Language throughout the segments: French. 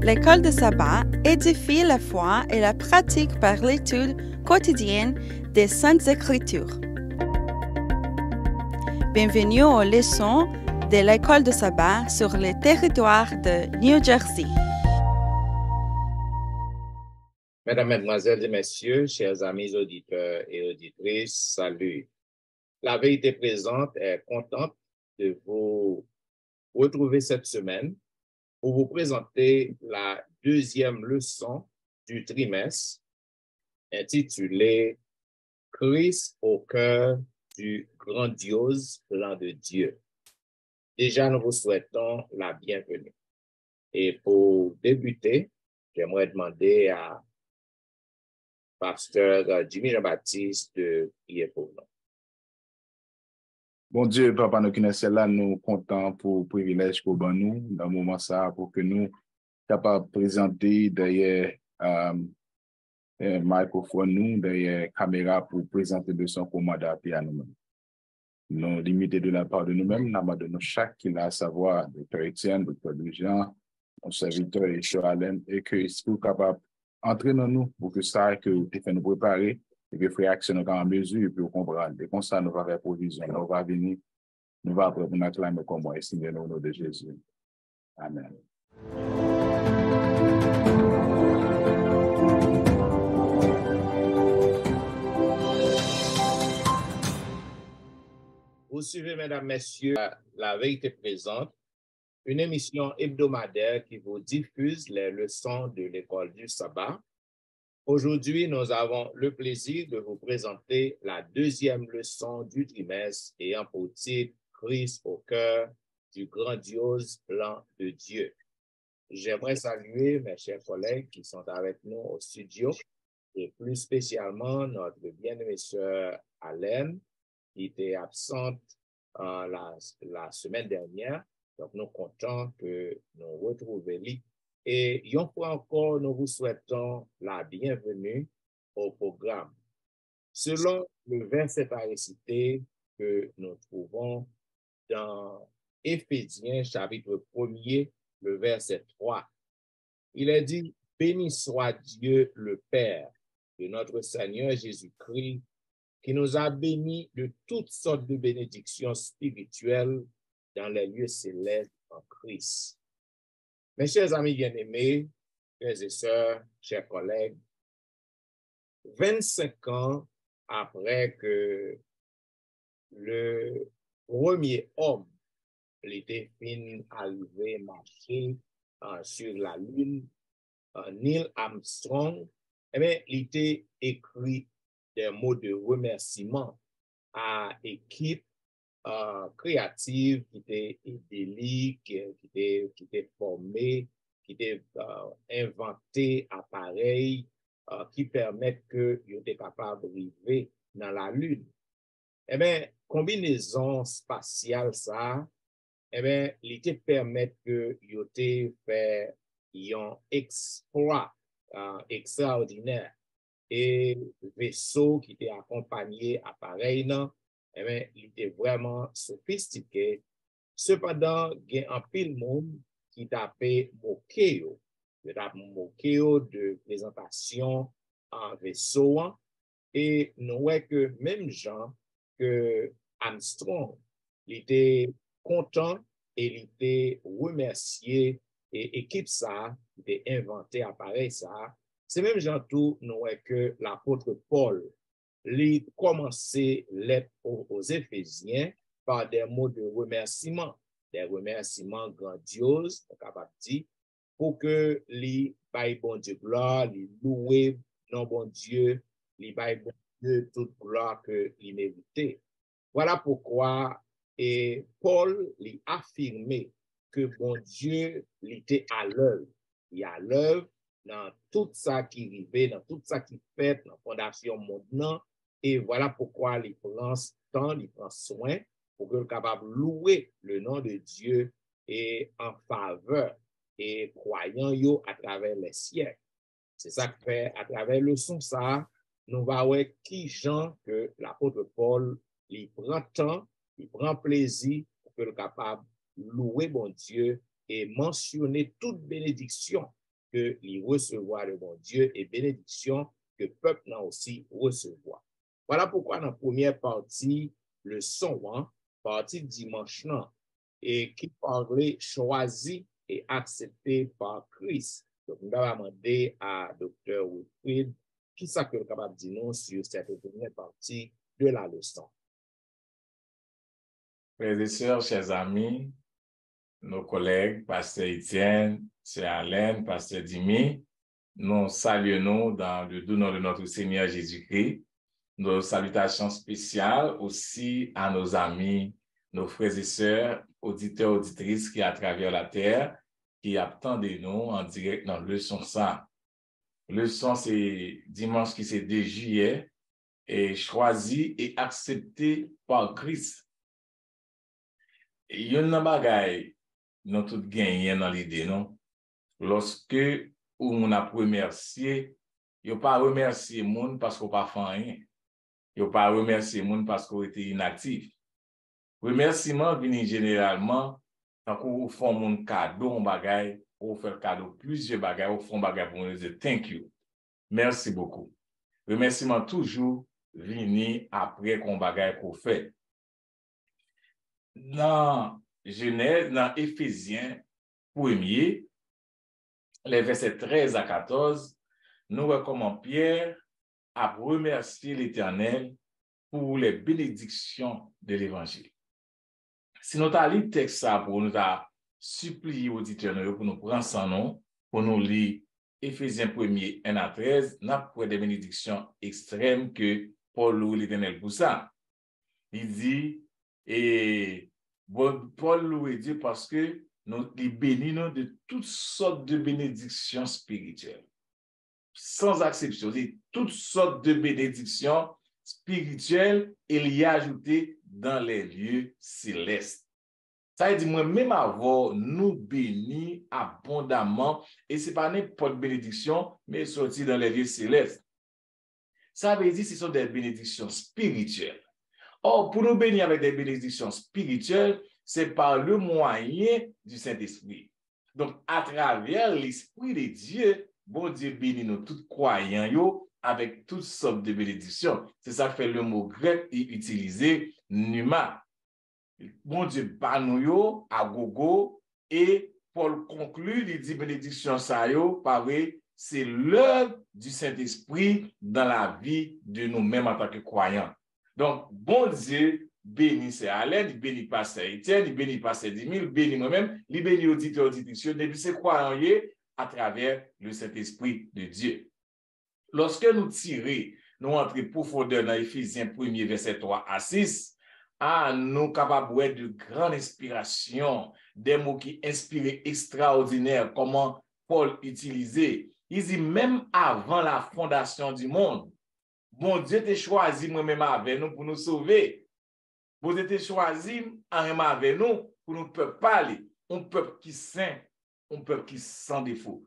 L'école de sabbat édifie la foi et la pratique par l'étude quotidienne des Saintes Écritures. Bienvenue aux leçons de l'école de sabbat sur le territoire de New Jersey. Mesdames, Mesdemoiselles et Messieurs, chers amis auditeurs et auditrices, salut. La vérité présente est contente de vous retrouver cette semaine pour vous présenter la deuxième leçon du trimestre intitulée « Christ au cœur du grandiose plan de Dieu ». Déjà, nous vous souhaitons la bienvenue. Et pour débuter, j'aimerais demander à Pasteur Jimmy Jean-Baptiste de prier pour nous. Bon Dieu, Papa, nous connaissons là, nous comptons pour le privilège pour nous, dans le moment ça, pour que nous capables de présenter derrière microphone, nous, derrière caméra pour présenter de son commandant à nous-mêmes. Nous limiter de la part de nous-mêmes, nous de nous chaque qui a à savoir, Dr. Étienne, Dr. Jean, mon serviteur et Alain, et que l'Esprit capable d'entrer dans nous pour que ça, que tu fais nous préparer, et que faire action en mesure pour comprendre. Et comme ça, nous va faire provision, nous va venir, nous va après nous acclamer comme moi, et au nom de Jésus. Amen. Vous suivez, mesdames, messieurs, la vérité présente, une émission hebdomadaire qui vous diffuse les leçons de l'école du sabbat. Aujourd'hui, nous avons le plaisir de vous présenter la deuxième leçon du trimestre ayant pour titre « Christ au cœur du grandiose plan de Dieu ». J'aimerais saluer mes chers collègues qui sont avec nous au studio et plus spécialement notre bien-aimée sœur Alain qui était absente la semaine dernière. Donc, nous comptons que nous retrouvions. Et une fois encore, nous vous souhaitons la bienvenue au programme. Selon le verset à réciter que nous trouvons dans Éphésiens chapitre 1er, le verset 3, il est dit « Béni soit Dieu le Père de notre Seigneur Jésus-Christ, qui nous a bénis de toutes sortes de bénédictions spirituelles dans les lieux célestes en Christ. » Mes chers amis bien-aimés, frères et sœurs, chers collègues, 25 ans après que le premier homme était arrivé marcher sur la Lune, Neil Armstrong, eh bien, il était écrit des mots de remerciement à l'équipe créative qui était idyllique, qui était formée, qui était inventé appareils qui permettent que vous êtes capable d'arriver dans la Lune. Eh bien, combinaison spatiale, ça, eh bien, il te permet que vous ait fait un exploit extraordinaire. Et vaisseau qui était accompagné appareil, non, eh bien, il était vraiment sophistiqué. Cependant, il y a un pile monde qui tapait moqué de présentation en vaisseau. Et nous voyons que même gens que Armstrong, il était content et il était remercié et équipe ça, il était inventé appareil ça. C'est même gens tout nous voyons que l'apôtre Paul il commençait l'être aux Éphésiens par des mots de remerciement, des remerciements grandioses, on capable de dire, pour que les bail bon Dieu gloire, les louer non bon Dieu, les bail bon Dieu toute gloire que il méritait. Voilà pourquoi et Paul lui affirmé que bon Dieu il était à l'œuvre, il est à l'œuvre dans tout ça qui arrivait, dans tout ça qui fait dans la fondation monde. Et voilà pourquoi il prend temps, il prend soin pour que le capable louer le nom de Dieu et en faveur et croyant yo à travers les siècles. C'est ça que fait à travers le son ça, nous va voir qui gens que l'apôtre Paul il prend temps, il prend plaisir pour que le capable louer bon Dieu et mentionner toute bénédiction que les recevoir le bon Dieu et bénédiction que le peuple n'a aussi recevoir. Voilà pourquoi dans la première partie, le son, partie dimanche, et qui parlait choisi et accepté par Christ. Donc, nous allons demander à Dr. Wilfrid qui ça que est capable de dire nous sur cette première partie de la leçon. Frères et sœurs, chers amis, nos collègues, Pasteur Étienne, Sœur Alain, Pasteur Dimi, nous saluons dans le doux nom de notre Seigneur Jésus-Christ. Nos salutations spéciales aussi à nos amis, nos frères et sœurs, auditeurs, auditrices qui à travers la terre, qui attendent nous en direct dans Leçon ça. Leçon, c'est dimanche qui c'est 2 juillet et choisi et accepté par Christ. Il y a un bagage, nous tout gagné dans l'idée, non? Lorsque on a remercié, il n'y a pas remercié le monde parce qu'on n'a pas fait rien. Il n'y a pas remercié le monde parce qu'on était inactif. Remerciement vient généralement quand on fait un cadeau, un bagage, on fait cadeau, plusieurs bagages, on fait un bagage pour nous dire thank you. Merci beaucoup. Remerciement toujours vient après qu'on bagage qu'on fait. Dans Genèse, dans Éphésiens 1er, les versets 13 à 14, nous voyons comment Pierre a remercié l'Éternel pour les bénédictions de l'Évangile. Si nous avons lu le texte ça pour nous supplier auditeurs pour nous prendre son nom, pour nous lire Éphésiens 1er 1 à 13, nous avons des bénédictions extrêmes que Paul loue l'Éternel pour ça. Il dit, et Paul loue Dieu parce que nous les bénissons de toutes sortes de bénédictions spirituelles. Sans exception, toutes sortes de bénédictions spirituelles, il y a ajouté dans les lieux célestes. Ça veut dire, moi-même avant, nous bénis abondamment, et ce n'est pas n'importe bénédiction, mais sorti dans les lieux célestes. Ça veut dire, ce sont des bénédictions spirituelles. Or, pour nous bénir avec des bénédictions spirituelles, c'est par le moyen du Saint-Esprit. Donc, à travers l'Esprit de Dieu, bon Dieu bénit nous tous croyants yo, avec toutes sortes de bénédictions. C'est ça que fait le mot grec utilisé, pneuma. Bon Dieu bat nous yo, à gogo, et Paul conclut, il dit bénédiction ça yo, pareil, c'est l'œuvre du Saint-Esprit dans la vie de nous-mêmes en tant que croyants. Donc, bon Dieu bénit c'est Alain, il bénit Pasteur Étienne, il bénit Pasteur Dimi, il bénit moi-même, il bénit auditeur, auditrice, depuis c'est croyants à travers le Saint-Esprit de Dieu. Lorsque nous tirons, nous entrons profondeur dans Éphésiens 1er, verset 3 à 6, nous capables de grande inspiration, des mots qui inspirent extraordinaires, comment Paul utilisait. Il dit même avant la fondation du monde, bon Dieu t'a choisi moi-même avec nous pour nous sauver. Bon Dieu t'a choisi avec nous pour nous parler. Un peuple qui est saint, un peuple qui est sans défaut.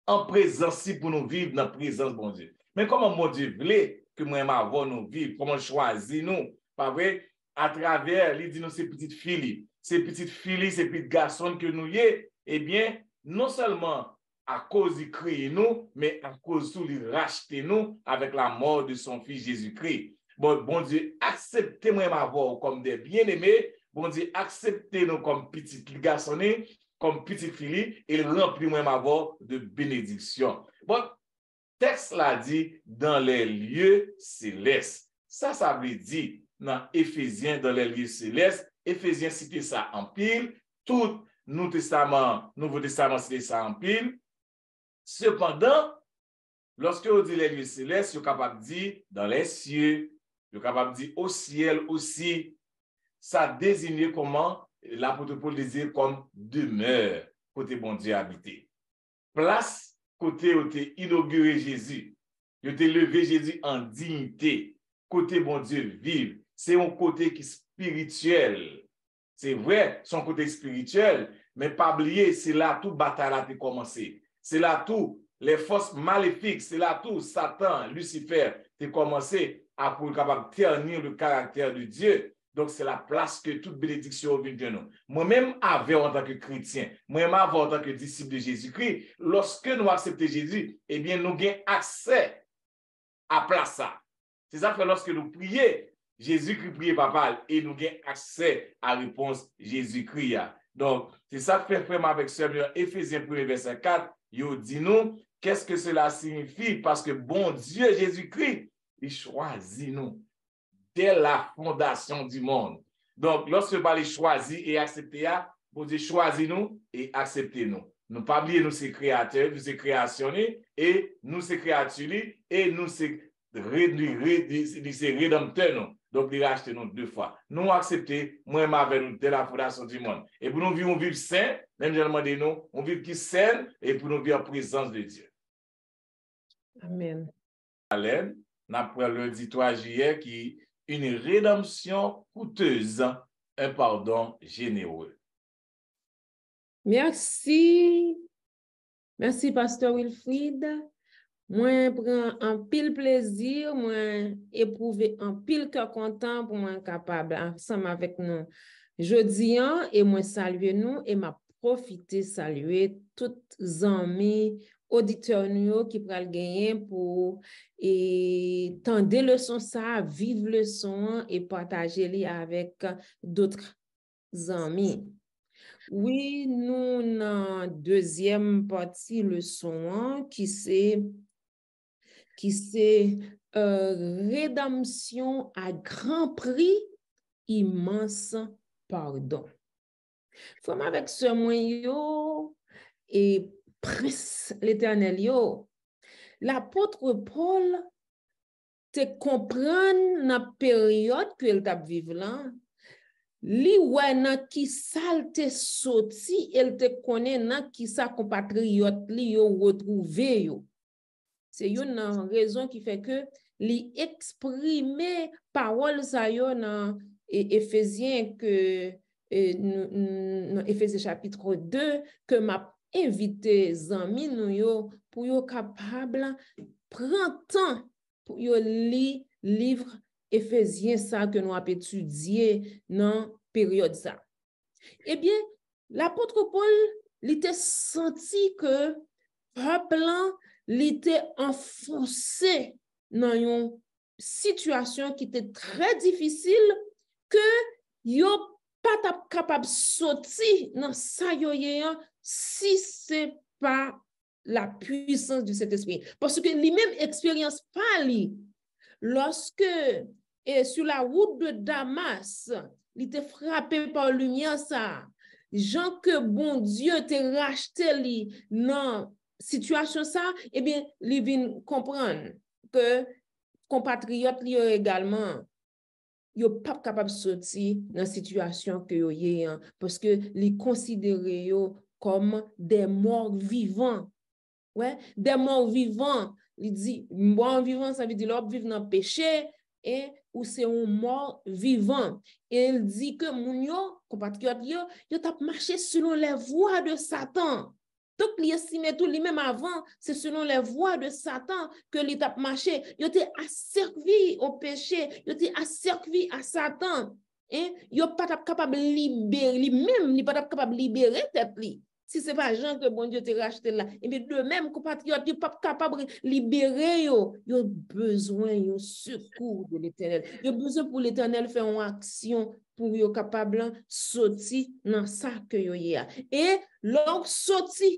En présence pour nous vivre dans la présence, bon Dieu. Mais comment mon Dieu voulait que moi-même avant nous vivre, comment choisir nous, pas vrai? À travers, il dit nous ces petites filles, ces petits garçons que nous y est, eh bien, non seulement à cause de créer nous, mais à cause de lui racheter nous avec la mort de son fils Jésus-Christ. Bon Dieu, acceptez-moi m'avoir comme des bien-aimés, bon Dieu, acceptez-nous comme petits garçons, comme petites filles, et remplis-moi m'avoir de bénédictions. Bon, texte l'a dit dans les lieux célestes. Ça veut dire dans Éphésiens, dans les lieux célestes, Éphésiens cite ça en pile, tout Nouveau Testament cite ça en pile. Cependant, lorsque on dit les lieux célestes, on est capable de dire dans les cieux, on est capable de dire au ciel aussi. Ça désigne comment l'apôtre Paul désire comme demeure, côté bon Dieu habité. Place, côté où tu inauguré Jésus, où tu levé Jésus en dignité, côté bon Dieu vive. C'est un côté qui est spirituel. C'est vrai, son côté spirituel, mais pas oublier, c'est là tout bataille a commencé. C'est là tout les forces maléfiques, c'est là tout Satan, Lucifer, a commencé à pour capable ternir le caractère de Dieu. Donc, c'est la place que toute bénédiction vient de nous. Moi-même, en tant que chrétien, moi-même, en tant que disciple de Jésus-Christ, lorsque nous acceptons Jésus, eh bien, nous avons accès à place ça. C'est ça que lorsque nous prions, Jésus-Christ prie papa et nous avons accès à la réponse Jésus-Christ. Donc, c'est ça que fait frère avec Seigneur Éphésiens 1, verset 4. Il dit nous, qu'est-ce que cela signifie? Parce que bon Dieu Jésus-Christ, il choisit nous dès la fondation du monde. Donc, lorsque vous allez choisir et accepter, vous dites choisis-nous et acceptez-nous. Nous ne pas oublier, nous sommes créateurs, nous sommes créationnés et nous sommes créatures et nous sommes rédempteurs. Donc, il rachète nous 2 fois. Nous acceptons, moi-même avec nous, dès la fondation du monde. Et pour nous vivre, on vive saint, même je demande nous, on vive qui saint et pour nous vivre en présence de Dieu. Amen. Alain, après lundi 3 juillet, qui une rédemption coûteuse, un pardon généreux. Merci. Merci, Pasteur Wilfrid. Moi, prends un pile plaisir, moi, éprouver un pile cœur content pour moi capable, ensemble avec nous, jeudi, et moi saluer nous, et m'a profité saluer toutes les amis, auditeurs qui pourraient gagner pour et tendre leçon ça, vivre leçon et partager les avec d'autres amis. Oui, nous dans deuxième partie leçon qui c'est rédemption à grand prix, immense pardon. Comme avec ce moyen et prince l'Éternel yo, l'apôtre Paul te comprend la période que il t'a vivre là. Li wè nan ki sal te soti, el te connaît nan ki sa compatriote li yo retrouvé yo. C'est une raison qui fait que li exprimer parole sa yo dans Éphésiens que Éphésiens chapitre 2 que m'a invité zami nou yo pour yo capable prendre temps pour yo li livre Éphésiens ça que nous avons étudié dans période ça. Eh bien, l'apôtre Paul, il était senti que peuple il était enfoncé dans une situation qui était très difficile que yo pas capable de sortir dans ça si c'est pas la puissance du Saint-Esprit. Parce que lui-même expérience pas lui. Lorsque sur la route de Damas, il était frappé par la lumière ça. Jean que bon Dieu te racheté li dans situation ça, eh bien, il vient comprendre que compatriotes li également yo pas capable de sortir dans situation que yo yé parce que li considéré yo comme des morts vivants. Ouais, des morts vivants. Il dit mort vivant ça veut dire l'homme vivre dans péché et ou c'est un mort vivant. Et il dit que moun yo compatriotes yo t'a marché selon les voies de Satan. Donc il estime tout lui-même avant, c'est selon les voies de Satan que il t'a marché. Yo t'es asservi au péché, yo t'es asservi à Satan. Et yo pas capable libérer lui-même, il pas capable libérer tête li. Si ce n'est pas Jean que bon Dieu te racheté là, et bien de même, compatriotes, ils ne sont pas capables de libérer, ils ont besoin de secours de l'Éternel. Ils ont besoin pour l'Éternel faire une action pour être capable de sortir dans ça que ils ont. Et leur sortir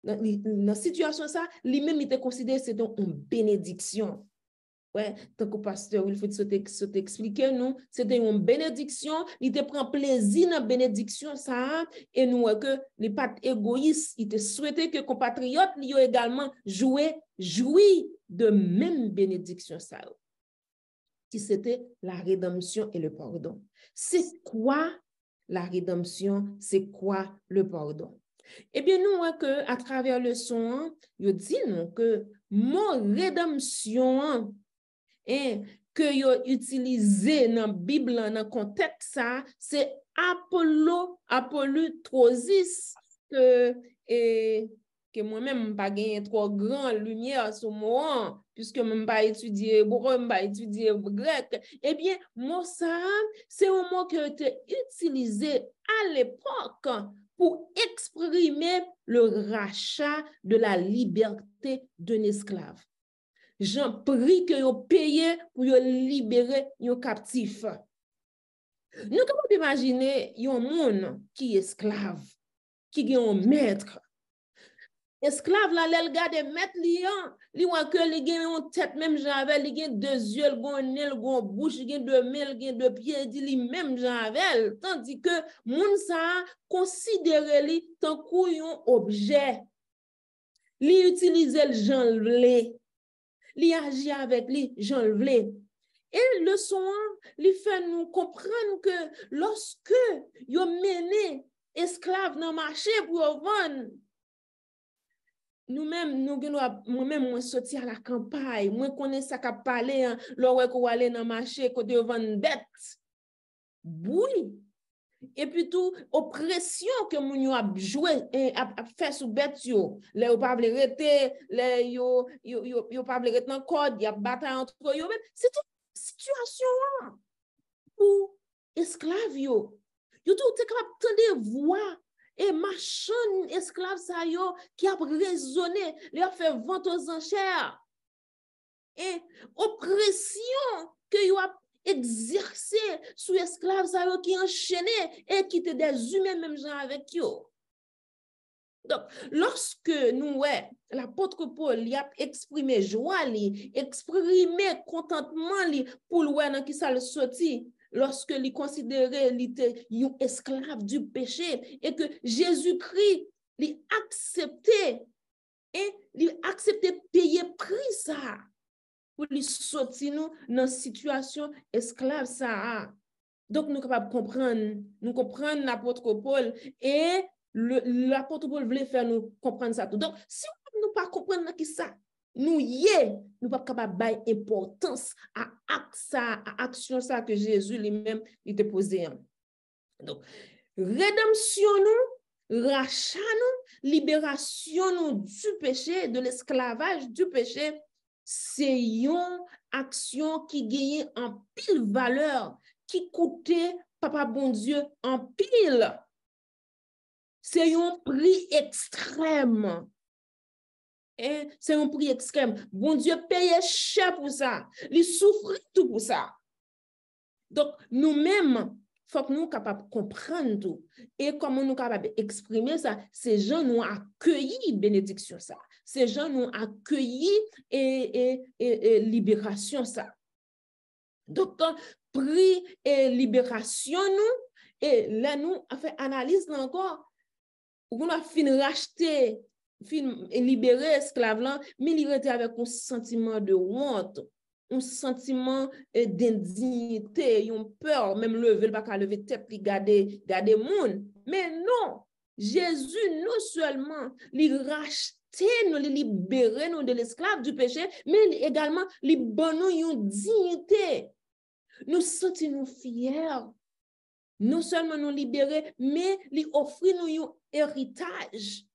dans la situation, ça, lui-même, il te considère c'est donc une bénédiction. Ouais, tant que pasteur Wilfrid s'est expliqué nous, c'était une bénédiction, il te prend plaisir dans la bénédiction ça et nous que les pas égoïstes, il te souhaitait que compatriotes lui également jouir de même bénédiction ça. Qui c'était la rédemption et le pardon. C'est quoi la rédemption, c'est quoi le pardon? Eh bien nous que à travers le son, il dit nous que mot rédemption et que yo utilisé dans la Bible dans le contexte ça c'est apollutrosis que que moi-même pas gagné trop grande lumière sur moi, puisque je pas étudié hébreu, je pas étudié grec. Eh bien, mot ça, c'est un mot qui a été utilisé à l'époque pour exprimer le rachat de la liberté d'un esclave. J'en prie que vous payez pour libérer un captif. Nous pouvons imaginer un monde qui est esclave, qui est un maître. Esclave là, l'elle garde maître liant, li voit que li gen une tête même j'avais, li gen 2 yeux, gon nez, gon bouche, li gen 2 mains, li gen 2 pieds, dit li même j'avais, tandis que moun sa considère li tant un objet. Li utilise le Jean vle, li agit avec li Jean vle. Et le son, li fait nous comprendre que lorsque yo mené esclave dans marché pour vendre, nous-mêmes, moi-même, moi sorti à la campagne, moi connais ça qu'a parlé, l'or qu'on aller dans le marché, côté vendre bête. Oui. Et puis tout, oppression que moun a joué et a fait sous bête yo. Les yo pas vle rete, les yo pas vle rete dans code, y a bataille entre yo. C'est une situation pour esclaves yo. Yo tout te capable tendre voix. Et machin esclave sa yo qui a raisonné, il a fait vente aux enchères. Et oppression que yo a exercé sous esclave sa yo qui enchaîné et qui étaient des humains même gens avec yo. Donc, lorsque nous, l'apôtre Paul, il a exprimé joie, exprimé contentement pour le qui ça le sorti, lorsque il considérait qu'il était un esclave du péché et que Jésus-Christ l'a accepté et il a accepté payer prix ça pour lui sortir nous dans une situation esclave ça. Donc nous sommes capables de comprendre l'apôtre Paul et l'apôtre Paul voulait faire nous comprendre ça tout. Donc si nous ne pas comprendre qui ça, nous ne pas capable de importance à action ça que Jésus lui-même il te posé. Donc rédemption nous, rachat nous, libération nous du péché, de l'esclavage du péché, c'est une action qui gagne en pile valeur, qui coûtait papa bon Dieu en pile. C'est un prix extrême. Et c'est un prix extrême. Bon Dieu payait cher pour ça. Il souffrait tout pour ça. Donc, nous-mêmes, il faut que nous soyons capables de comprendre tout. Et comment nous sommes capables d'exprimer ça, ces gens nous ont accueilli bénédiction ça. Ces gens nous ont accueilli et libération ça. Donc, prix et libération nous, et là nous avons fait analyse encore. On a fini racheter, fini libérer esclave là, mais il était avec un sentiment de honte, un sentiment d'indignité, une peur, même lever, pas qu'à lever tête, garder monde. Mais non, Jésus non seulement il racheter nous, il libérer nous de l'esclave du péché, mais également il donne nous une dignité. Nous sentons nous fiers. Non seulement nous libérer, mais lui offrir nous un héritage.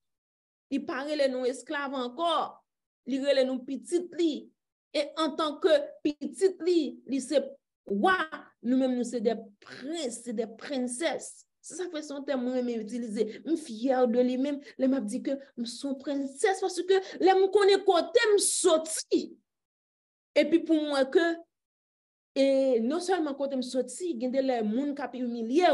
Il paraît nous esclaves encore. Il relève nous petites li. Et en tant que petites li, c'est roi. Nous-mêmes, nous sommes des princes, des princesses. C'est ça que son terme moi utiliser. Je suis fière de lui-même. Les m'a dit que nous sommes princesses parce que les me connaît côté me sorti. Et puis pour moi que et non seulement quand je sorti, il y a des gens qui ont humilié.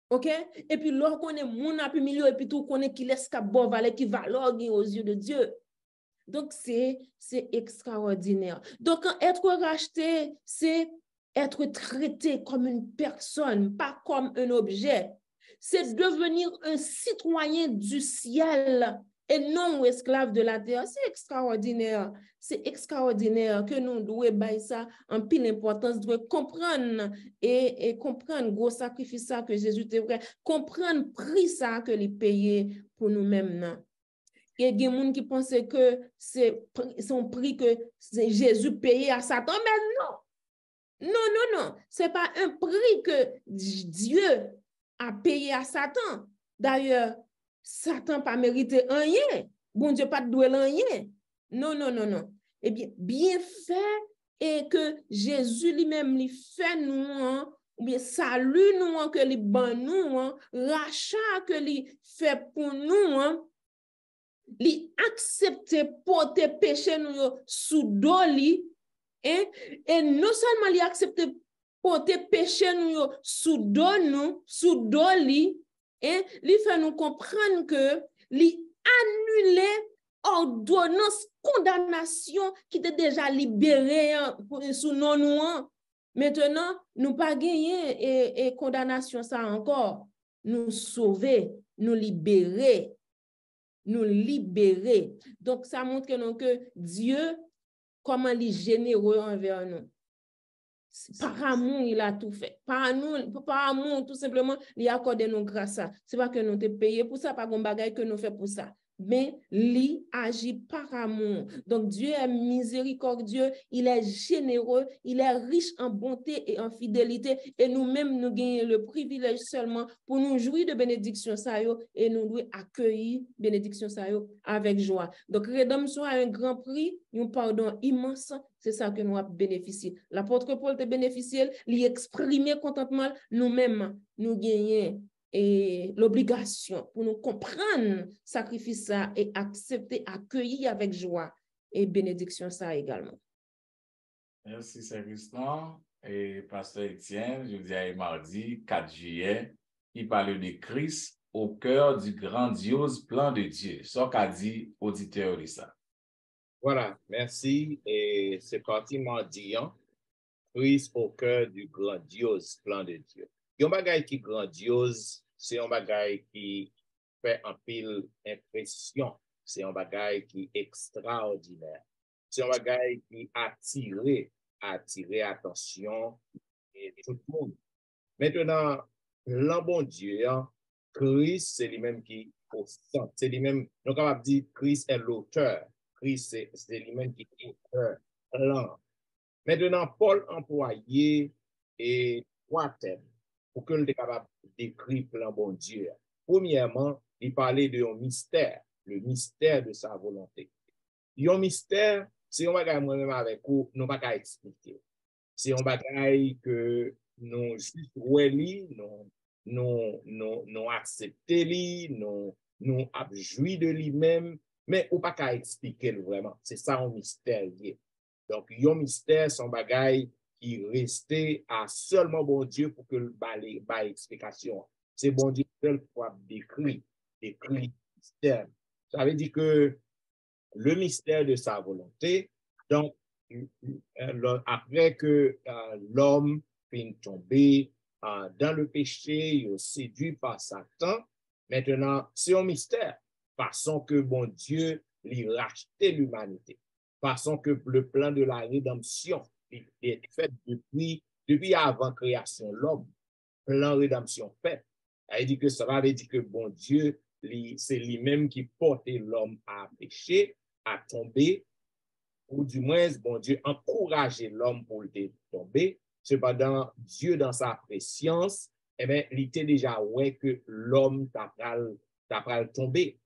OK? Et puis, lorsqu'on est moun a humilié, et puis tout, qu'on est qui laisse bon valer, qui valeur aux yeux de Dieu. Donc, c'est extraordinaire. Donc, être racheté, c'est être traité comme une personne, pas comme un objet. C'est devenir un citoyen du ciel et non esclave de la terre. C'est extraordinaire. C'est extraordinaire que nous devons bailler ça en pile importance, de comprendre et comprendre gros sacrifice ça que Jésus te vrai, comprendre prix ça que les payé pour nous-mêmes. Et il y a des gens qui pensent que c'est son prix que Jésus payé à Satan, mais non. Non. C'est pas un prix que Dieu a payé à Satan. D'ailleurs, Satan pas mérité rien. Bon Dieu pas doué rien. Non, non, non, non. Eh bien fait et que Jésus lui-même lui fait nous, hein, ou bien salut nous, hein, que lui ban nous, hein, rachat que lui fait pour nous, hein, lui accepter porter péché nous sous dos li, hein, et non seulement lui accepter porter péché nous sous dos li, hein, lui fait nous comprendre que lui annuler ordonnance condamnation qui était déjà libérée sous non nous. Maintenant, nous pas gagner et condamnation ça encore. Nous sauver, nous libérer. Nous libérer. Donc, ça montre que Dieu, comment il est généreux envers nous. Par amour, il a tout fait. Par amour, tout simplement, il a accordé nos grâce. Ce n'est pas que nous te payé pour ça, pas qu'on bagaille que nous fait pour ça. Mais il agit par amour. Donc Dieu est miséricordieux, il est généreux, il est riche en bonté et en fidélité. Et nous-mêmes, nous gagnons le privilège seulement pour nous jouir de bénédiction ça et nous devons accueillir bénédiction ça avec joie. Donc rédemption a un grand prix, un pardon immense, c'est ça que nous avons bénéficié. L'apôtre Paul te bénéficié, lui exprimer contentement, nous-mêmes, nous gagnons et l'obligation pour nous comprendre sacrifice ça et accepter, accueillir avec joie et bénédiction ça également. Merci, Saint-Christophe. Et Pasteur Étienne, jeudi et mardi, 4 juillet, il parle de Christ au cœur du grandiose plan de Dieu. Ce qu'a dit auditeur de ça. Voilà, merci. Et c'est parti mardi, hein? Christ au cœur du grandiose plan de Dieu. Il y a un bagage qui est grandiose, c'est un bagage qui fait un pile impression, c'est un bagage qui est extraordinaire, c'est un bagage qui attire attention et tout le monde. Maintenant, le bon Dieu, hein, Christ, c'est lui-même qui au centre, c'est lui-même, donc on va dire Christ est l'auteur, Christ c'est lui-même qui est l'auteur. Maintenant, Paul employé et trois thèmes pour que nous soyons capables de décrire le bon Dieu. Premièrement, il parlait de un mystère, le mystère de sa volonté. Un mystère, c'est un bagage moi-même avec vous, nous ne pouvons pas expliquer. C'est un bagage que nous juste nous accepter, nous jouir de lui-même, mais on ne peut pas expliquer vraiment. C'est ça un mystère. Donc, il y a un mystère, son bagage qui restait à seulement bon Dieu pour que le bail explication. C'est bon Dieu seul pour décrire le mystère. Ça veut dire que le mystère de sa volonté, donc, après que l'homme finit tomber dans le péché, il est séduit par Satan, maintenant, c'est un mystère, façon que bon Dieu lui rachetait l'humanité. Façon que le plan de la rédemption est fait depuis avant création l'homme, plan rédemption fait. Ça veut dire que bon Dieu, c'est lui-même qui portait l'homme à pécher, à tomber, ou du moins, bon Dieu encourageait l'homme pour le tomber. Cependant, Dieu, dans sa préscience, eh bien, il était déjà ouais que l'homme t'a tomber.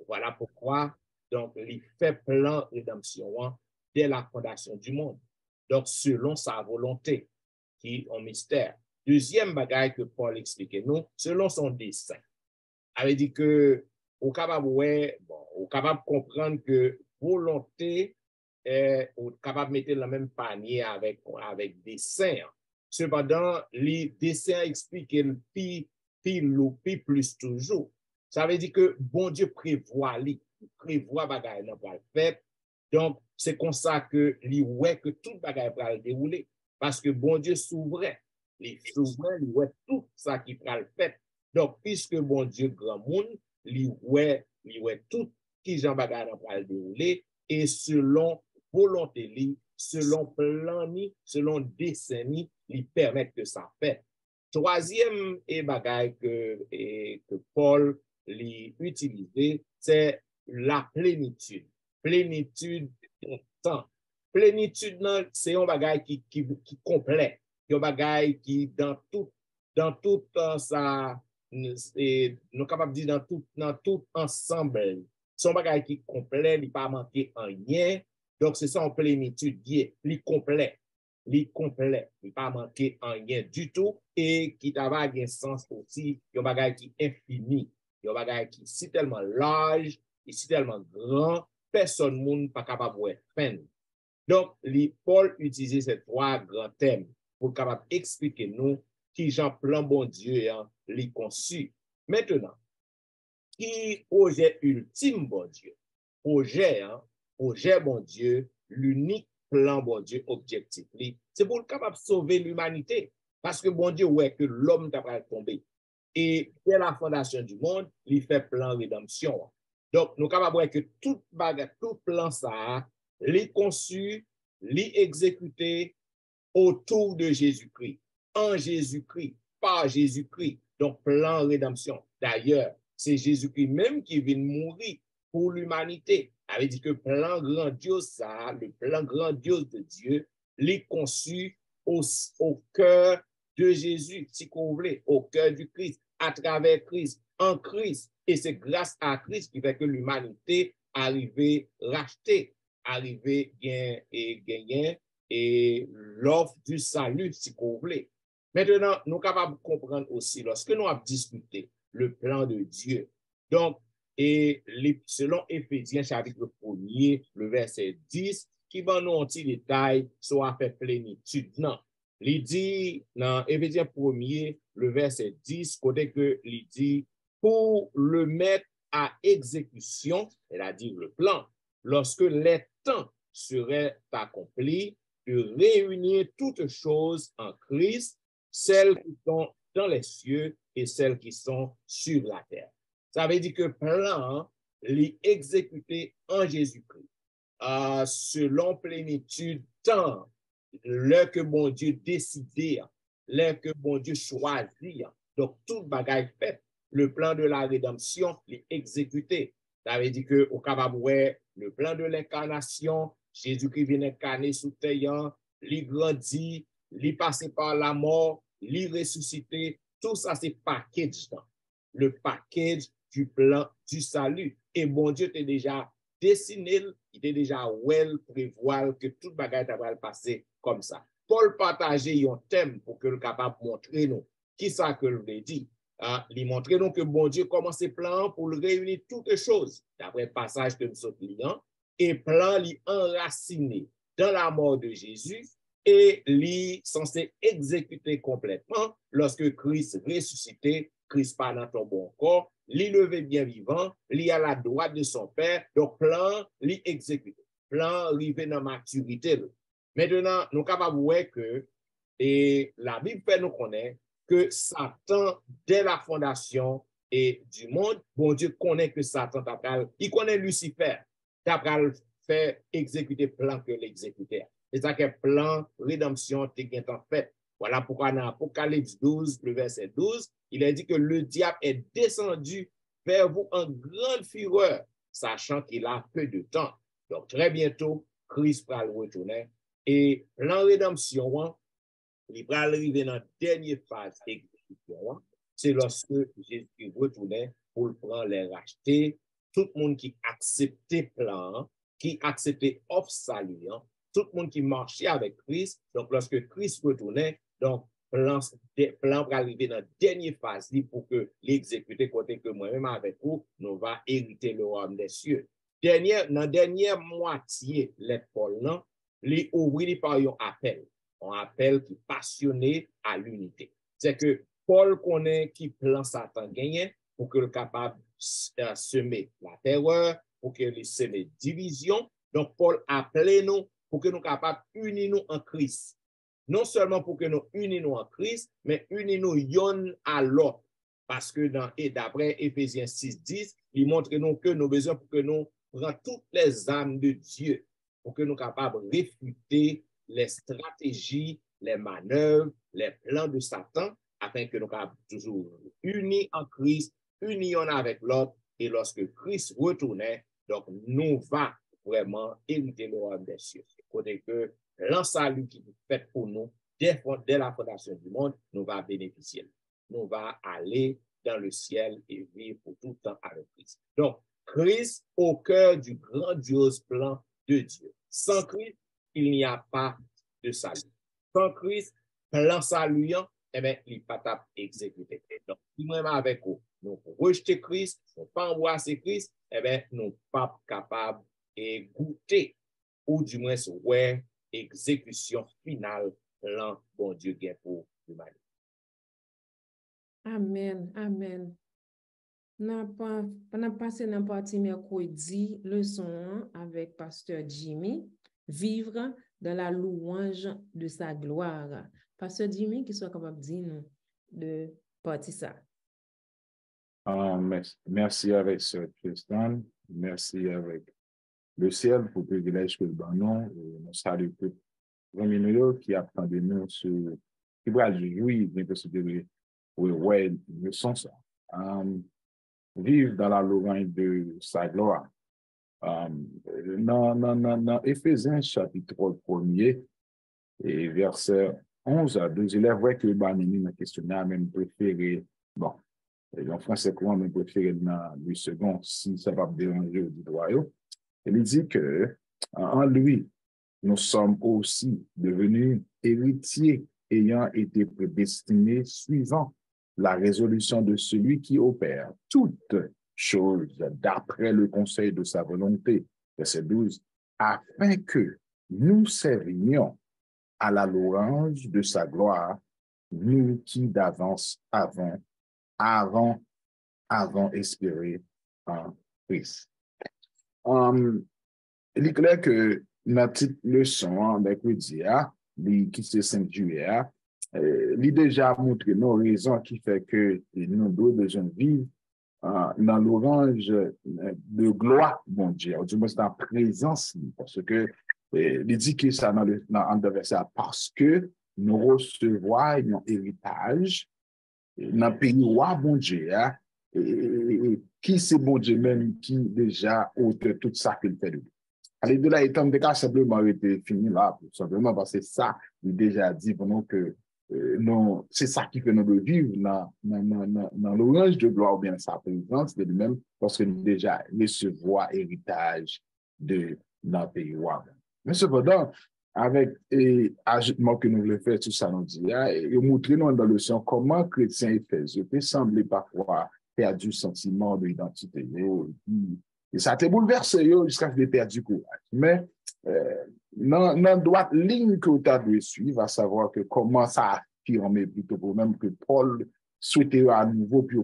Voilà pourquoi donc, il fait plan rédemption dès la fondation du monde. Donc, selon sa volonté, qui est un mystère. Deuxième bagage que Paul expliquait nous, selon son dessein. Il dit que, au capable de comprendre que volonté est capable de mettre dans le même panier avec dessein. Cependant, les desseins expliquent plus toujours. Ça veut dire que bon Dieu prévoit bagaille dans le fait. Donc, c'est comme ça que que tout bagaille va le dérouler. Parce que bon Dieu souverain. Les souverains, tout ça qui va le fait. Donc, puisque bon Dieu grand monde, tout qui Jean bagaille va le dérouler. Et selon volonté, selon plan, selon dessein, il permet que ça fait. Troisième bagaille que Paul l'utiliser, c'est la plénitude. Plénitude de temps. Plénitude, c'est un bagage qui complet. C'est un bagage qui, dans toute sa nous sommes capables de dire dans tout ensemble. Son bagage qui est complet, il n'y a pas manqué en rien. Donc, c'est ça en plénitude, il est complet. Il est complet, il n'y a pas manqué en rien du tout. Et qui a un sens aussi, il y a un bagage qui est infini. Il y a un bagage qui est si tellement large, et si tellement grand, personne ne n'est pas capable de faire. Donc, Paul utilisait ces trois grands thèmes pour capable expliquer nous qui Jean plan bon Dieu les conçu. Maintenant, qui projet ultime bon Dieu? Projet bon Dieu, l'unique plan bon Dieu objectif. C'est pour le capable de sauver l'humanité. Parce que bon Dieu, ouais, que l'homme t'a pas tombé. Et dès la fondation du monde, il fait plan rédemption. Donc, nous sommes capables de voir que tout plan ça, les conçu, les exécuté autour de Jésus-Christ, en Jésus-Christ, par Jésus-Christ. Donc, plan rédemption. D'ailleurs, c'est Jésus-Christ même qui vient mourir pour l'humanité. Ça veut dire que plan grandiose, ça, le plan grandiose de Dieu, les conçu au cœur de Jésus, si vous voulez, au cœur du Christ, à travers Christ, en Christ. Et c'est grâce à Christ qui fait que l'humanité arrive rachetée, arrive gagner et l'offre du salut, si vous voulez. Maintenant, nous sommes capables de comprendre aussi, lorsque nous avons discuté le plan de Dieu, donc, et selon Éphésiens chapitre 1er, le verset 10, qui va nous un petit détail sur la plénitude. Non, il dit dans Éphésiens 1er, le verset 10, côté que il dit pour le mettre à exécution, c'est-à-dire le plan, lorsque les temps seraient accomplis, de réunir toutes choses en Christ, celles qui sont dans les cieux et celles qui sont sur la terre. Ça veut dire que le plan est exécuté en Jésus-Christ, selon plénitude temps, l'heure que mon Dieu décidait, l'heure que mon Dieu choisit. Donc, tout bagage fait, le plan de la rédemption est exécuté. Ça veut dire que au capable le plan de l'incarnation, Jésus-Christ vient incarner sous terre, il grandit, il passe par la mort, il ressuscité, tout ça c'est package. Le package du plan du salut. Et bon Dieu t'a déjà dessiné, il t'a déjà prévoir que toute bagage va passer comme ça. Paul partageait un thème pour que le capable montrer nous qui ça que le dit. Il montre nous que bon Dieu commence ses plans pour réunir toutes choses. D'après le passage que nous sommes liant, et plan li enraciné dans la mort de Jésus et li censé exécuter complètement lorsque Christ ressuscité, Christ pas dans ton bon corps, li levé bien vivant, li à la droite de son Père, donc plan li exécuté, plan arrivé dans maturité. Maintenant, nous sommes capables de voir que, et la Bible fait nous connaître que Satan, dès la fondation et du monde, bon Dieu connaît que Satan, il connaît Lucifer, t'as fait exécuter plan que l'exécuteur. C'est ça que plan rédemption t'est en fait. Voilà pourquoi dans Apocalypse 12, le verset 12, il a dit que le diable est descendu vers vous en grande fureur, sachant qu'il a peu de temps. Donc très bientôt, Christ va le retourner. Et plan rédemption, il va arriver dans la dernière phase d'exécution. C'est lorsque Jésus retournait pour le prendre, les racheter. Tout le monde qui acceptait plan, qui acceptait offre salut, tout le monde qui marchait avec Christ. Donc, lorsque Christ retournait, donc, plan va arriver dans la dernière phase pour que l'exécuter côté que moi-même avec vous, nous va hériter le royaume des cieux. Dans la dernière moitié, les Paul, les ouvrir par un appel qui est passionné à l'unité. C'est que Paul connaît qui plan Satan gagner pour que le capable semer la terreur, pour que les semer division. Donc, Paul appelait nous pour que nous capables unir nous en Christ. Non seulement pour que nous unis nous en Christ, mais unir nous yon à l'autre. Parce que d'après Éphésiens 6:10, il montre nous que nous avons besoin pour que nous prenions toutes les âmes de Dieu, pour que nous capables de réfuter les stratégies, les manœuvres, les plans de Satan, afin que nous soyons toujours unis en Christ, unis avec l'autre, et lorsque Christ retournait, donc nous va vraiment hériter le royaume des cieux. Côté que l'ensalut qui est fait pour nous, dès la fondation du monde, nous va bénéficier. Nous va aller dans le ciel et vivre pour tout le temps avec Christ. Donc, Christ au cœur du grandiose plan de Dieu. Sans Christ, il n'y a pas de salut. Sans Christ, plan saluant, eh bien, il n'est pas exécuté. Donc, vraiment avec vous, nous rejeter Christ, nous pas embrasser Christ, eh bien, nous ne sommes pas capables de goûter, ou du moins, ouais, exécution finale, plan bon Dieu gain pour l'humanité. Amen, amen. Pendant passé dans partie mercredi, leçon avec Pasteur Jimmy, vivre dans la louange de sa gloire. Pasteur Jimmy, qui soit capable de dire nous de partie ça. Merci avec Sœur Tristan, merci avec le ciel pour le privilège que nous avons. Nous saluons tout le monde qui apprend de nous qui va jouir d'une possibilité. Oui, nous sommes ça. Vivre dans la louange de sa gloire. Dans Éphésiens chapitre 1er et verset 11 à 12, il est vrai que le questionnaire même préféré, bon, en français courant, même préféré dans le second, si ça va déranger du droit. Il dit que en lui, nous sommes aussi devenus héritiers ayant été prédestinés suivant la résolution de celui qui opère toutes choses d'après le conseil de sa volonté. Verset 12, afin que nous servions à la louange de sa gloire, nous qui d'avance avons espéré en Christ. Il est clair que notre petite leçon mercredi, qui se Saint-Juillet, il a déjà montré nos raisons qui fait que nous devons besoin vivre dans l'orange de gloire, bon Dieu, du moins dans la présence, parce que il dit que ça dans le verset, parce que nous recevons un héritage dans le pays roi, bon Dieu, qui c'est bon Dieu même qui déjà ôte tout ça qu'il fait de lui. Allez, de là, étant de cas, simplement été fini là, simplement parce que ça, il déjà dit pendant que non, c'est ça qui fait nous vivre dans l'orange de gloire ou bien sa présence de lui-même, parce que nous déjà recevoir héritage de notre pays roi. Mais cependant, avec l'ajoutement que nous voulons faire, tout ça nous dit, et montrer nous dans le sens comment chrétiens éphésiens peut sembler parfois perdre du sentiment de l'identité. Et ça te bouleverse jusqu'à ce que tu perdu du courage. Mais dans la droite ligne que tu as dû suivre, à savoir que comment ça affirme plutôt pour même que Paul souhaitait à nouveau puis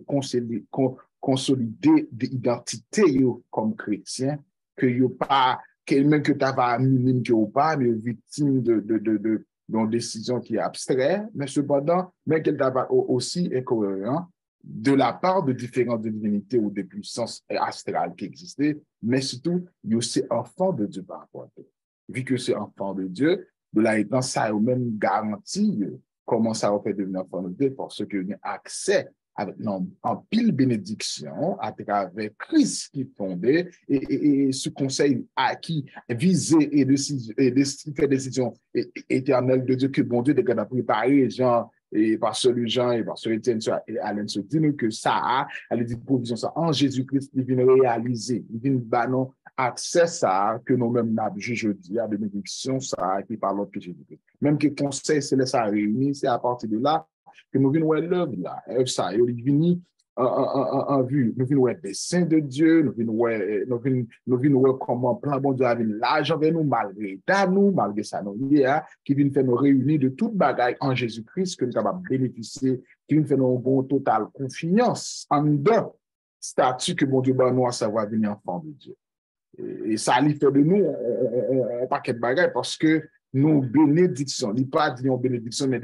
consolider l'identité comme chrétien, que pas même que tu avais minime que ou pas, mais victime d'une décision qui est abstraite, mais cependant, mais qu'elle t'a aussi incohérent de la part de différentes divinités ou de puissances astrales qui existaient, mais surtout, il y a aussi enfant de Dieu par rapport à eux. Vu que c'est enfant de Dieu, de là étant, ça a même garanti comment ça va faire devenir enfant de Dieu parce qu'il y a accès avec en pile bénédiction à travers Christ qui fondait et ce conseil à qui visait et faire décision éternelle de Dieu que bon Dieu est a préparé, genre, et par celui Jean et par celui Étienne et Alain se dit que ça a dit provision ça en Jésus-Christ il vient réaliser, il vient banon accès ça que nous-mêmes n'avons jeudi à bénédiction ça qui parle de Jésus-Christ. Même que conseil céleste a réuni, c'est à partir de là que nous venons voir l'œuvre là, ça il vient en vue, nous venons voir des saints de Dieu, nous venons voir comment plan bon Dieu a venu l'argent vers nous malgré ça nous qui vient faire nous réunir de toute bagaille en Jésus-Christ que nous sommes capables de bénéficier, qui vient faire nous bon total confiance en deux statut que bon Dieu va nous à savoir venir enfant de Dieu. Et ça lui fait de nous un paquet de bagailles parce que nos bénédictions, il n'y a pas de bénédiction, mais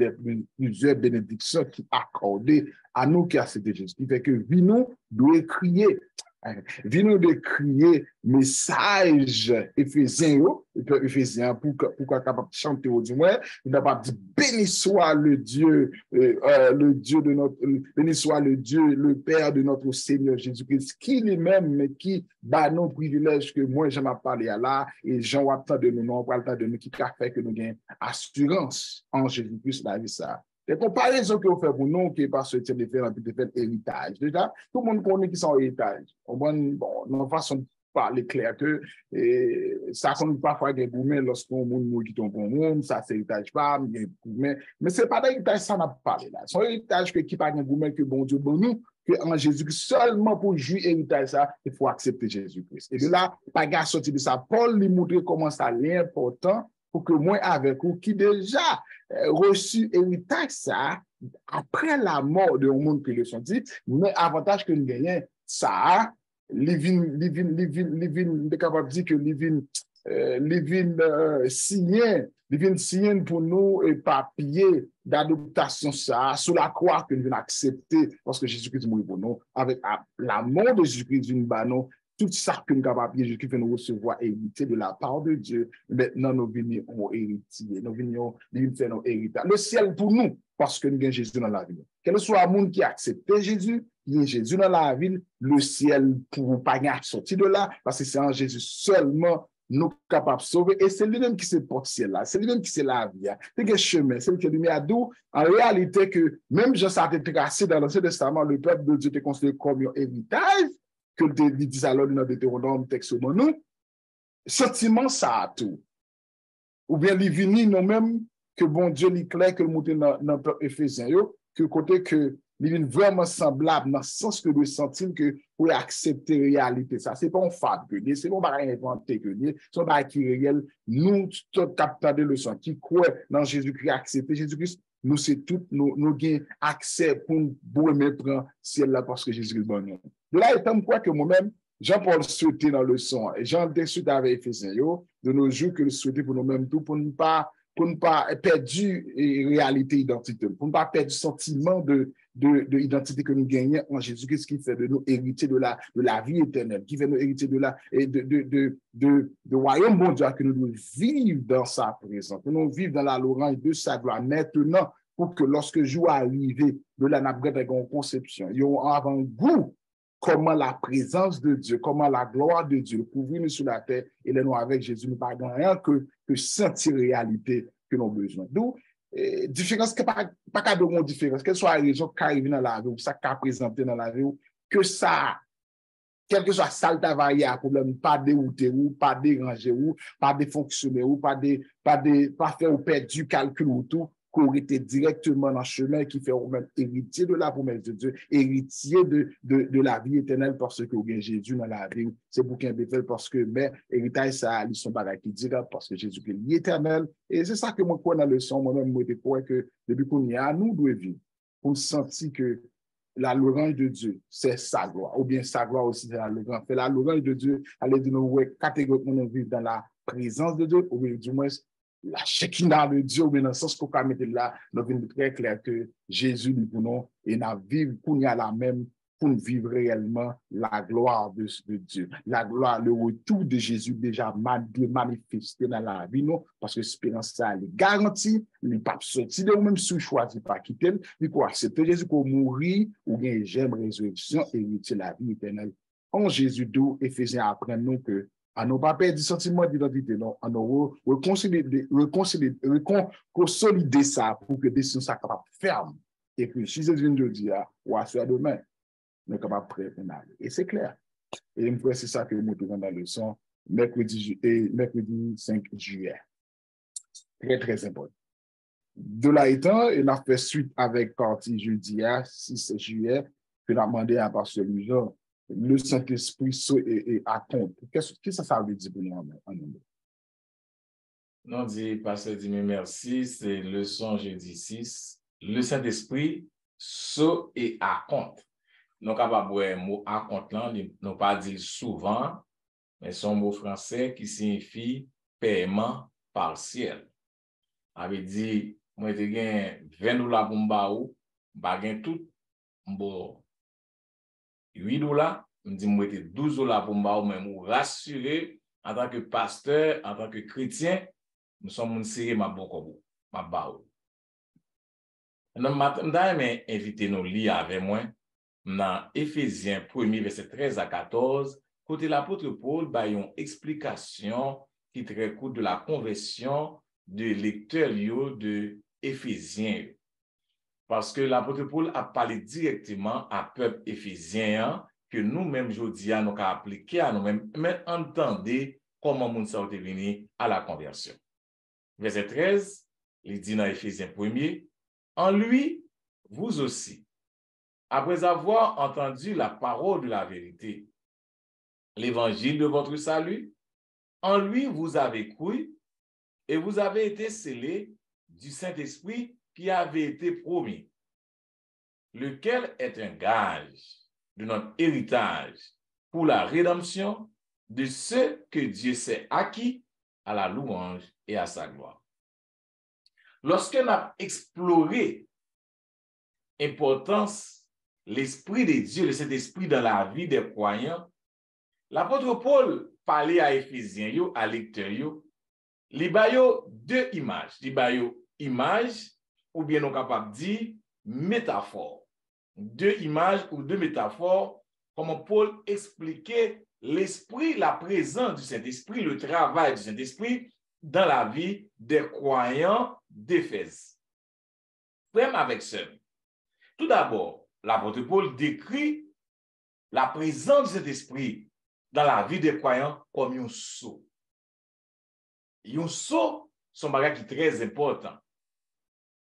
plusieurs bénédictions qui accordées à nous qui a cité Jésus. Qui fait que nous doit crier message Éphésiens pourquoi capable de chanter au du moins, il n'a pas dit béni soit le Dieu, béni soit le Dieu, le Père de notre Seigneur Jésus-Christ, qui lui-même, mais qui bat nos privilèges que moi j'aime à parler à là, et Jean Wattan de nous, non, pas le temps de nous, qui a fait que nous gagnons assurance en Jésus-Christ, la vie ça. Des comparaisons que vous faites pour nous, qui est parce que c'est différent, puis fait héritage. Déjà, tout le monde connaît qui sont héritage. Bon, dans façon de parler clair que ça compte parfois des gourmets lorsqu'on monde qui tombe au monde, ça c'est héritage pas, mais c'est pas d'héritage ça n'a pas parlé là. C'est un héritage qui pas un gourmet que bon Dieu bon nous, que en Jésus-Christ seulement pour jouir héritage ça, il faut accepter Jésus-Christ. Et de là, pas gars sorti de ça, Paul lui montrer comment ça est important pour que moi avec vous qui déjà reçu héritage ça après la mort de monde que le sont dit, mais avantage que nous gagnons ça living capable de dire que living signé pour nous et papier d'adoption ça sous la croix que nous venons accepter parce que Jésus-Christ mourit pour nous avec la mort de Jésus-Christ d'une banon tout ça que nous avons Jésus-Christ fait nous recevoir hérité de la part de Dieu. Maintenant, nous venons en héritier. Nous venons faire nos héritages. Le ciel pour nous, parce que nous avons Jésus dans la vie. Quel soit le monde qui a accepté Jésus, il y a Jésus dans la vie, le ciel pour ne pas sortir de là, parce que c'est en Jésus seulement nous capables de sauver. Et c'est lui-même qui se porte ciel là. C'est lui-même qui c'est la vie. C'est le chemin. C'est le qui est à d'où, en réalité, que même Jean ça a été tracé dans l'Ancien Testament, le peuple de Dieu était considéré comme un héritage. Que le dit alors dans Deutéronome, texte au nous, sentiment ça a tout. Ou bien les vignes nous-mêmes, que bon Dieu lui clair que le monter dans le peuple éphésien, que côté que les vignes vraiment semblables, dans le sens que le sentir que pour accepter la réalité, ça, c'est pas un fable que c'est pas un inventé que c'est pas qui réel, nous, tout capteurs de leçons, qui croient dans Jésus-Christ, accepter Jésus-Christ, nous, c'est tout, nous avons accès pour nous mettre ciel là parce que Jésus est bon. De là, étant quoi que moi-même, Jean-Paul souhaitait dans le son, et Jean déçu avec Éphésiens, de nos jours que le souhaitait pour nous-mêmes tout, pour ne pas perdre réalité identité, pour ne pas perdre le sentiment de identité que nous gagnons en Jésus-Christ qui fait de nous héritiers de la vie éternelle, qui fait nous héritiers de royaume bon Dieu que nous devons vivre dans sa présence, que nous vivons dans la louange de sa gloire maintenant pour que lorsque jour arrivé de la nappe de conception, ils ont avant-goût comment la présence de Dieu, comment la gloire de Dieu couvrir nous sur la terre et nous avec Jésus, nous pas rien que sentir réalité que nous avons besoin. Donc, différence, pas qu'à de différence, quelle soit la raison qui arrive dans la vie, ou ça qui a présenté dans la vie, que ça, quel que soit ça, ça va y avoir problème, pas dérouter ou, pas déranger ou, pas défonctionner ou, pas faire ou perdre du calcul ou tout, qu'on était directement dans le chemin qui fait même héritier de la promesse de Dieu, héritier de la vie éternelle parce que Jésus dans la vie, c'est pour qu'il y ait parce que, mais héritage, ça, ils sont pas qui dira parce que Jésus est l'éternel. Et c'est ça que moi, quand on a le son, moi-même, moi, je crois que depuis qu'on y a, nous devons vivre pour sentir que la louange de Dieu, c'est sa gloire, ou bien sa gloire aussi, c'est la louange. La louange de Dieu, elle est de nous catégoriquement nous vivre dans la présence de Dieu, ou bien du moins, la Shekinah de Dieu, mais dans le sens qu'on peut mettre là, nous venons très clair que Jésus nous voulons et nous vivons pour nous la même, pour nous vivre réellement la gloire de Dieu. La gloire, le retour de Jésus déjà manifesté dans la vie, non, parce que l'espérance, ça, elle est garantie, il n'est pas sorti de nous-mêmes, si choisi pas quitter, il faut accepter Jésus pour mourir, ou bien j'aime résurrection et hériter la vie éternelle. En Jésus, d'où Éphésiens apprennent nous que à ne pas perdre du sentiment d'identité, non, à nous consolider ça pour que des choses soient capables fermes. Et puis, si je viens de dire, ou à faire demain, nous sommes capables de prêter. Et c'est clair. Et c'est ça que nous trouvons dans la leçon mercredi 5 juillet. Très, très important. De là étant, il a fait suite avec partie jeudi 6 juillet, que l'a demandé à pasteur Louison. Le Saint-Esprit et à compte. Qu'est-ce que ça veut dire pour nous en nous? Non, dit pasteur Dimi, merci. C'est leçon jeudi 6. Le Saint-Esprit saut et à compte. Nous capable de mot à compte là, nous pas dire souvent, mais c'est un mot français qui signifie paiement partiel. Avait dit, moi j'ai gagné 20 $ pour m'baou, ba gagné tout bon. 8 $, me dit moi 12 $ pour m'baou, mais vous rassurer en tant que pasteur, en tant que chrétien, nous sommes une série ma beaucoup ma baou. Nous m'attendais mais inviter nous lire avec moi dans Éphésiens 1 verset 13 à 14, côté l'apôtre Paul ba une explication qui très court de la conversion de lecteurs de Éphésiens. Parce que l'apôtre Paul a parlé directement à peuple éphésien que nous-mêmes, aujourd'hui, nous avons appliqué à nous-mêmes, mais entendez comment nous sommes venus à la conversion. Verset 13, il dit dans Éphésiens 1er, en lui, vous aussi, après avoir entendu la parole de la vérité, l'évangile de votre salut, en lui vous avez cru et vous avez été scellés du Saint-Esprit qui avait été promis, lequel est un gage de notre héritage pour la rédemption de ceux que Dieu s'est acquis à la louange et à sa gloire. Lorsque nous avons exploré l'importance, l'Esprit de Dieu, de cet esprit dans la vie des croyants, l'apôtre Paul parlait à Éphésiens, à lecteurs, il y a deux images. Il y a image, ou bien on est capable de dire métaphore. Deux images ou deux métaphores, comment Paul expliquait l'esprit, la présence du Saint-Esprit, le travail du Saint-Esprit dans la vie des croyants d'Éphèse. Même avec ça. Tout d'abord, l'apôtre Paul décrit la présence du Saint-Esprit dans la vie des croyants comme un sceau. Un sceau, c'est un bagage qui est très important.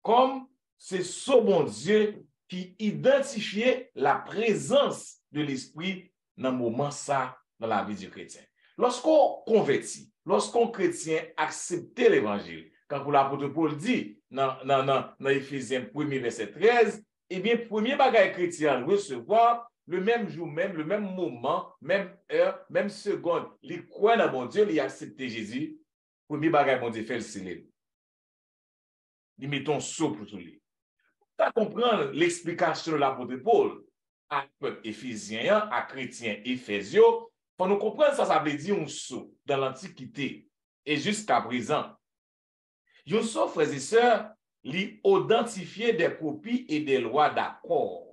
Comme c'est ce bon Dieu qui identifiait la présence de l'Esprit dans le moment ça, dans la vie du chrétien. Lorsqu'on convertit, lorsqu'on chrétien accepte l'évangile, quand l'apôtre Paul dit dans Éphésiens 1er verset 13, eh bien, premier bagage chrétien recevoir le même jour même, le même moment, même heure, même seconde, il croit dans mon Dieu, il accepte Jésus, premier bagage mon Dieu fait le célèbre. Il met ton sceau pour tout lui. Pour comprendre l'explication de l'apôtre Paul à peuple éphésien, à chrétien éphésien, pour nous comprendre ça veut dire un sceau dans l'Antiquité et jusqu'à présent. Un sceau, frères et sœurs, identifier des copies et des lois d'accord.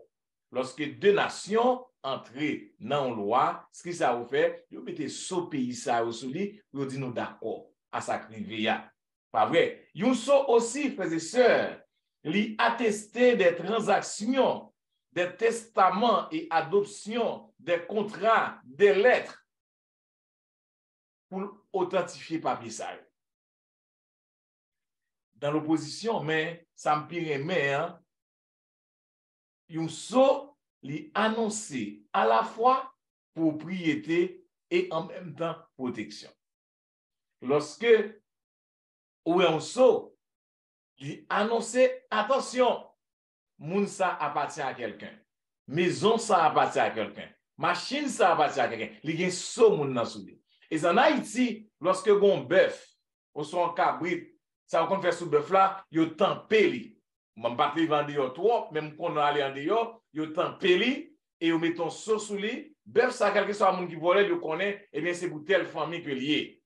Lorsque deux nations entrent dans une loi, ce qui ça vous fait, vous mettez ce pays ça au souli, vous dites nous d'accord à sa crivéa. Pas vrai? Un sceau aussi, frères et sœurs, attester des transactions, des testaments et adoptions, des contrats, des lettres pour authentifier papier ça. Dans l'opposition, mais ça me pire, mais un sceau annoncer à la fois propriété et en même temps protection. Lorsque ou un sceau, il annoncer attention, moun ça appartient à quelqu'un, maison ça appartient à quelqu'un, machine ça appartient à quelqu'un. Il y a un sceau moun nan souli. Et en Haïti, lorsque gon bœuf ou son cabrit, ça qu'on fait sous bœuf là, yo tempé li. M'en pas li vendre yo trop, même qu'on aller en dehors, yo tempé li et yo met ton sceau sous li. Bœuf ça quelque soit moun qui volait, yo connaît, et bien c'est pour telle famille que lié.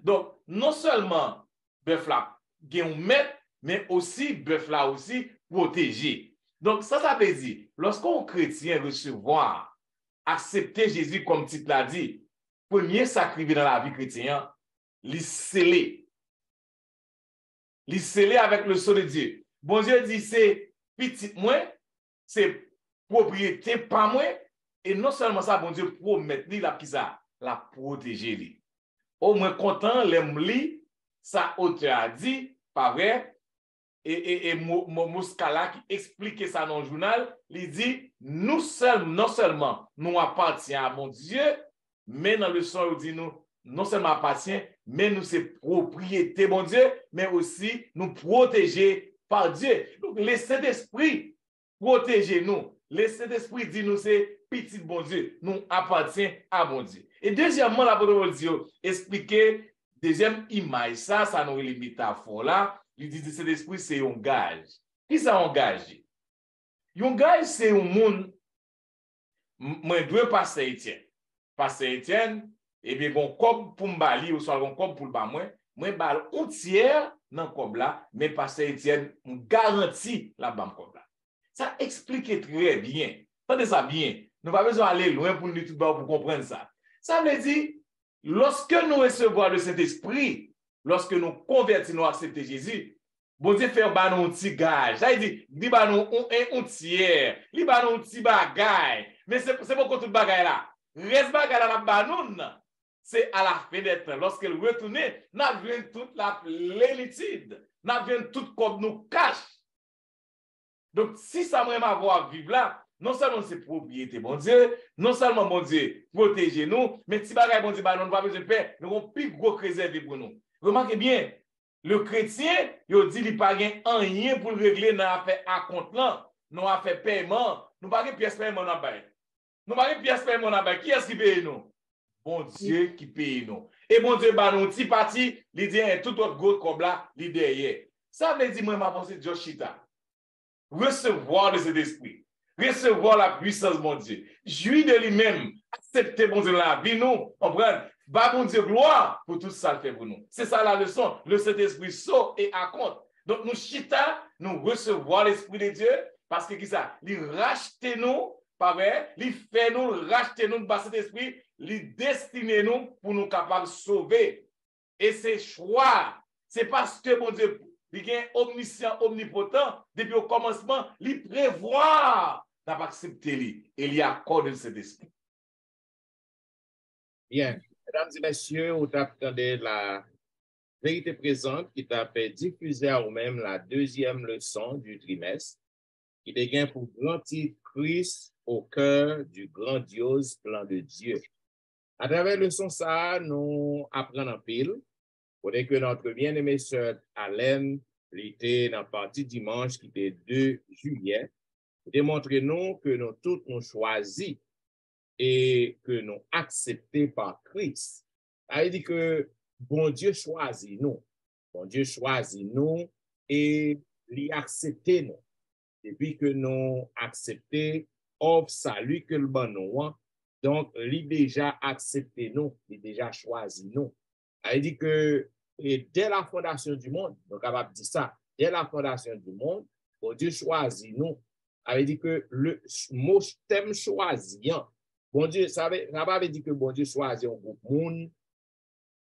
Donc non seulement bœuf là gen un maître, mais aussi bœuf là aussi protégé. Donc ça veut dire lorsqu'on chrétien recevoir, accepter Jésus comme titre l'a dit, premier sacrifice dans la vie chrétienne, li scellé. Li scellé avec le sceau de Dieu. Bon Dieu dit c'est petit moins, c'est propriété pas moins, et non seulement ça, bon Dieu promet li la qui ça, la protéger li. Au moins content l'aime li, ça auteur a dit, pas vrai? Et Mouskala qui expliquait ça dans le journal, il dit non seulement nous appartient à mon Dieu, mais dans le son il dit nous non seulement appartient, mais nous c'est propriété mon Dieu, mais aussi nous protéger par Dieu. Donc le Saint-Esprit protégez nous. Le Saint-Esprit dit nous c'est petit bon Dieu, nous appartient à mon Dieu. Et deuxièmement la parole de Dieu expliquer deuxième image ça nous les métaphores là. Il dit que cet esprit, c'est un gage. Qui ça engage? Un gage, c'est un monde. Moi, je dois passer Étienne. Passer Étienne, et bien, bon, comme pour m'bali, ou soit bon, comme pour le bas, moi, bal un tiers dans le cob là, mais passer Étienne, on garantit la bam cob là. Ça explique très bien. Entendez ça bien. Nous n'avons pas besoin d'aller loin pour nous tout pour comprendre ça. Ça veut dire, lorsque nous recevons le Saint-Esprit, lorsque nous convertissons, nous acceptons Jésus, Bon Dieu fait un petit gage. Ça, il dit un tiers. Il un petit bagage. Mais c'est pourquoi tout bagage là. Reste bagage là, la banoun. C'est à la fin des temps. Lorsqu'elle retourne, nous vient toute la plénitude. Nous vient tout comme nous cache. Donc, si ça m'a avoir à vivre là, non seulement c'est propriété, bon Dieu, non seulement, bon Dieu, protéger nous, mais si bagage, bon Dieu, bah, nous n'avons pas besoin de paix, nous avons plus gros réservé pour nous. Remarquez bien, le chrétien, il dit qu'il n'y a pas rien pour régler dans l'affaire à compte là, nous avons fait paiement, nous n'avons pas de pièce paiement dans la Nous n'avons pas de pièce paiement dans la Qui est-ce qui paye nous? Bon Dieu qui paye nous. Et bon Dieu, bah, nous, petit parti, il dit, tout autre gros comme là, il derrière. Ça veut dire, moi, ma pensée, Joshita. Recevoir de cet esprit, recevoir la puissance, mon Dieu, jouir de lui-même, accepter, mon Dieu, la vie, nous, on prend, bah, mon Dieu, gloire pour tout ça, le fait pour nous. C'est ça la leçon, le Saint-Esprit saut et à compte. Donc, nous, chita, nous recevoir l'Esprit de Dieu, parce que qui ça, il rachète nous, pas vrai, il fait nous, racheter nous par cet esprit, il destine nous pour nous capables de sauver. Et c'est choix, c'est parce que, mon Dieu, il est omniscient, omnipotent, depuis au commencement, il prévoit d'avoir accepté lui et il accorde cet esprit. Bien, mesdames et messieurs, vous attendez la vérité présente qui t'a fait diffuser à vous-même la deuxième leçon du trimestre, qui dégaine pour grandir Christ au cœur du grandiose plan de Dieu. À travers le leçon ça, nous apprenons en pile. Pour que notre bien-aimée sœur Alain, l'été dans la partie dimanche qui était 2 juillet, démontrez-nous que nous tous nous choisis et que nous acceptés par Christ. Ça veut dire que bon Dieu choisit nous. Bon Dieu choisit nous et l'y accepter nous. Depuis que nous acceptés, offre salut que le bon nous. Donc, l'y déjà accepté nous, l'y déjà choisi nous. Ça veut dire que et dès la fondation du monde, donc capable de dire ça, dès la fondation du monde, bon Dieu choisit nous. Ça veut dire que le mot thème choisissant, bon Dieu, ça veut dire que bon Dieu choisit un groupe monde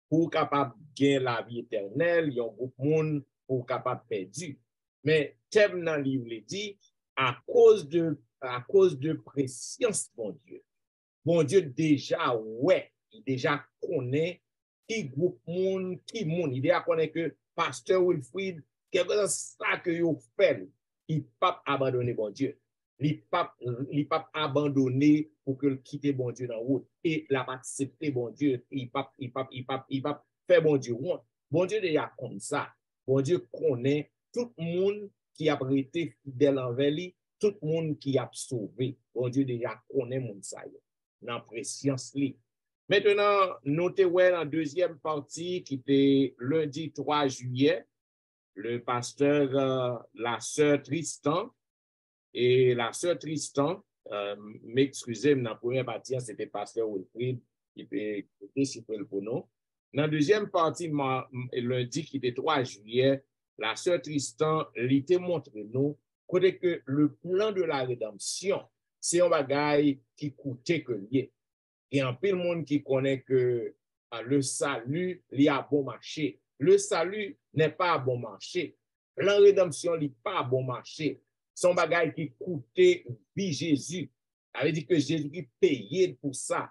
pour capable de gagner la vie éternelle, un groupe monde pour capable perdu. Mais thème dans le livre dit, à cause de préscience, bon Dieu déjà, ouais, il déjà connaît qui groupe monde, qui monde. Il déjà connaît que pasteur Wilfrid, quelque chose ça que il fait, il pas abandonner bon Dieu. Il pas abandonner pour que quitter bon Dieu dans la route et l'a accepter bon Dieu, il pas faire bon Dieu. Bon Dieu déjà comme ça. Bon Dieu connaît tout le monde qui a été fidèle envers lui, tout le monde qui a sauvé. Bon Dieu déjà connaît mon ça dans préscience lui. Maintenant, notez dans la deuxième partie qui était lundi 3 juillet, le pasteur, la sœur Tristan, et la sœur Tristan, m'excusez, dans la première partie, c'était pasteur Wilfrid qui était super pour nous. Dans la deuxième partie, lundi qui était 3 juillet, la sœur Tristan l'était montré nous que le plan de la rédemption, c'est un bagage qui coûtait que lié. Et en pile monde qui connaît que le salut, il y a bon marché. Le salut n'est pas à bon marché. La rédemption n'est pas à bon marché. Son bagage qui coûtait vie Jésus. Ça veut dire que Jésus qui payait pour ça.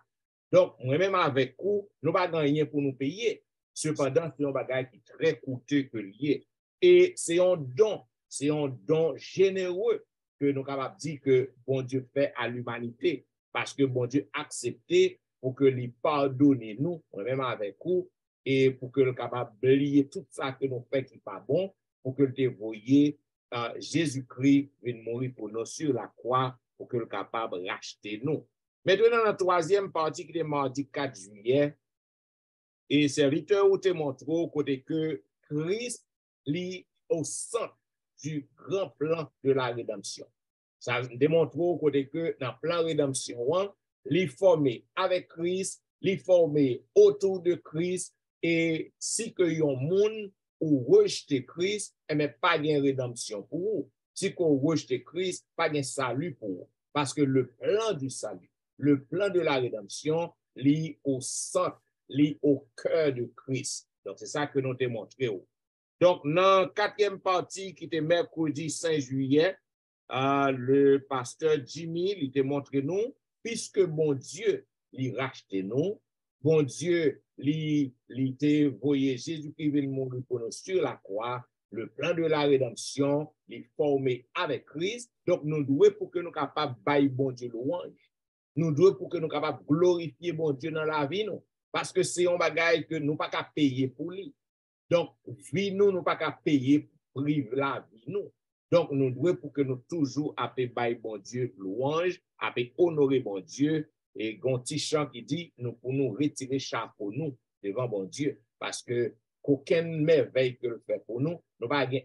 Donc, moi-même avec vous, nous n'avons pas rien pour nous payer. Cependant, c'est un bagage qui est très coûteux que lié. Et c'est un don généreux que nous sommes capables de dire que bon Dieu fait à l'humanité. Parce que bon Dieu accepté pour que lui pardonne nous, même avec vous, et pour que le capable oublier tout ça que nous faisons qui n'est pas bon, pour que le dévoyer Jésus-Christ vienne mourir pour nous sur la croix, pour que le capable racheter nous. Maintenant, dans la troisième partie qui est mardi 4 juillet, et serviteur où te montre côté que Christ lit au centre du grand plan de la rédemption. Ça démontre côté que dans le plan rédemption, les formé avec Christ, les formé autour de Christ, et si que yon monde ou rejeter Christ, mais pas de rédemption pour vous. Si qu'on rejette Christ, pas de salut pour vous. Parce que le plan du salut, le plan de la rédemption, lit au centre, lit au cœur de Christ. Donc c'est ça que nous démontrons. Donc, dans la quatrième partie qui était mercredi 5 juillet, le pasteur Jimmy il t'a montré nous, puisque bon Dieu il racheté nous, bon Dieu il t'a voyé Jésus-Christ le monde pour nous sur la croix, le plan de la rédemption, il est formé avec Christ. Donc, nous devons pour que nous capables de bailler bon Dieu louange. Nous devons pour que nous capables de glorifier bon Dieu dans la vie, nous. Parce que c'est un bagage que nous pas qu'à payer pour lui. Donc, vie nous, nous pas qu'à payer pour vivre la vie, nous. Donc, nous devons pour que nous toujours appelons bailler bon Dieu louange, appelons honorer bon Dieu. Et un petit chant qui dit, nous pour nous retirer chapeau nous devant bon Dieu. Parce que qu'aucune merveille que le fait pour nous, nous pas rien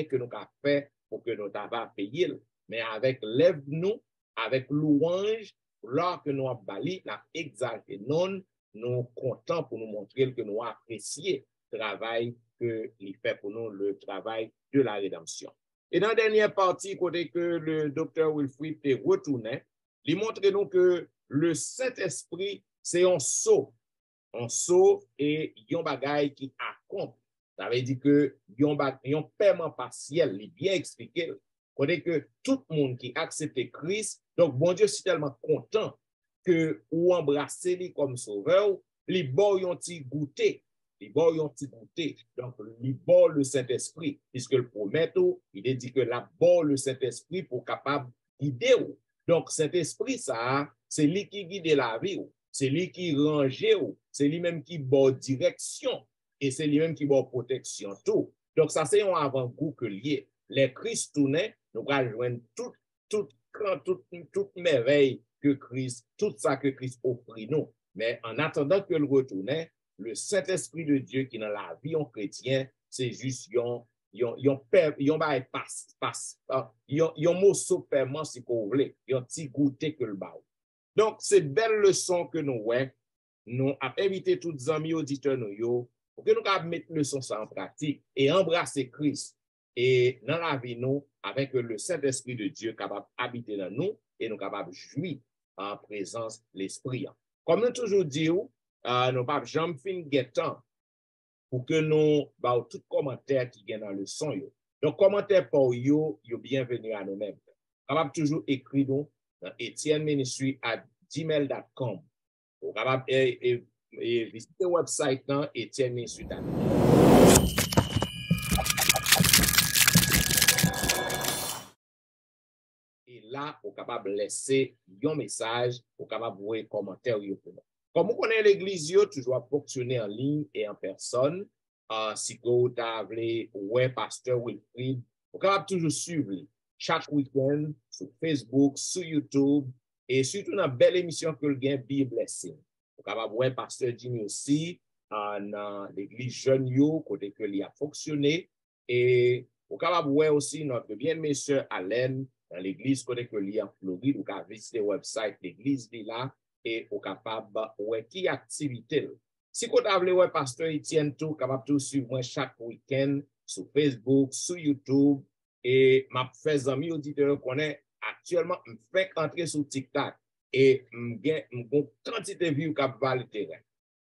que nous avons fait pour que nous n'avons payé. Mais avec lève nous, avec louange, lors que nous avons bali, nous avons exalté non, nous contents pour nous montrer que nous apprécions le travail qu'il fait pour nous, le travail de la rédemption. Et dans la dernière partie, côté que le docteur Wilfrid est retourné, il montre nous que le Saint-Esprit, c'est un sceau. On sauve et yon bagay qui accomplit. Ça veut dire que yon paiement partiel, il est bien expliqué. Côté que tout le monde qui accepte Christ, donc bon Dieu c'est tellement content que ou embrasser lui comme sauveur, li bon yon ti goûter, donc li bon le Saint-Esprit, puisque le promet tout, il est dit que la bon le Saint-Esprit pour capable guider ou. Donc Saint-Esprit ça, c'est lui qui guide la vie ou. C'est lui qui range ou, c'est lui-même qui bord direction et c'est lui-même qui bord protection tout. Donc ça c'est un avant-goût que lié. Les Christ tournent, nous allons joindre toute merveille que Christ, tout ça que Christ offre nous. Mais en attendant que le retourne, le Saint-Esprit de Dieu qui dans la vie en chrétien, c'est juste yon mot paiement si vous voulez, yon petit goûter que le baou. Donc, c'est belle leçon que nous avons. Nous avons invité tous les amis auditeurs pour que nous puissions mettre leçon ça en pratique et embrasser Christ. Et dans la vie, nous, avec le Saint-Esprit de Dieu capable d'habiter dans nous et nous capables de jouir en présence de l'Esprit. Comme nous toujours dit, nous ne pouvons jamais finir temps pour que nous bah tout commentaire qui est dans le son. Donc, commentaire pour vous, bienvenue à nous-mêmes. Capable toujours écrire nous dans etienneministry@gmail.com. Vous capable visiter le website dans etienneministry.com. Et là, vous capable laisser un message, vous capable voir commentaire. Comme vous connaissez l'église, toujours fonctionner en ligne et en personne. Si vous avez un pasteur Wilfrid, vous capable toujours suivre chaque week-end sur Facebook, sur YouTube, et surtout dans une belle émission que le gain Be Blessing. Vous capable voir pasteur Jimmy aussi dans l'église jeune côté que il a fonctionné, et vous capable voir aussi notre bien-aimé sœur Alain dans l'église côté que il en Floride. Vous capable visiter le website l'église là et vous capable voir qui activité. Si vous avez voir pasteur Etienne tout capable tout suivre moi chaque week-end sur Facebook, sur YouTube. Et ma fait amis auditeurs connaît actuellement me fait entrer sur TikTok et m'gain quantité de vues cap val terrain.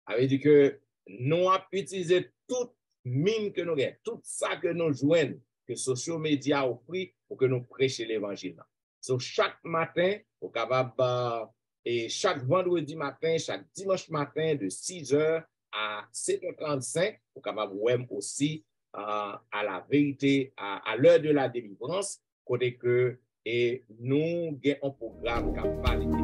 Ça veut dire que nous avons utilisé toute mine que nous avons, tout ça que nous joignons que social media offre pour que nous prêchions l'évangile. So chaque matin, au capable et chaque vendredi matin, chaque dimanche matin de 6h à 7h35, au capable aussi à la vérité, à l'heure de la délivrance, côté que et nous avons un programme qui a validé.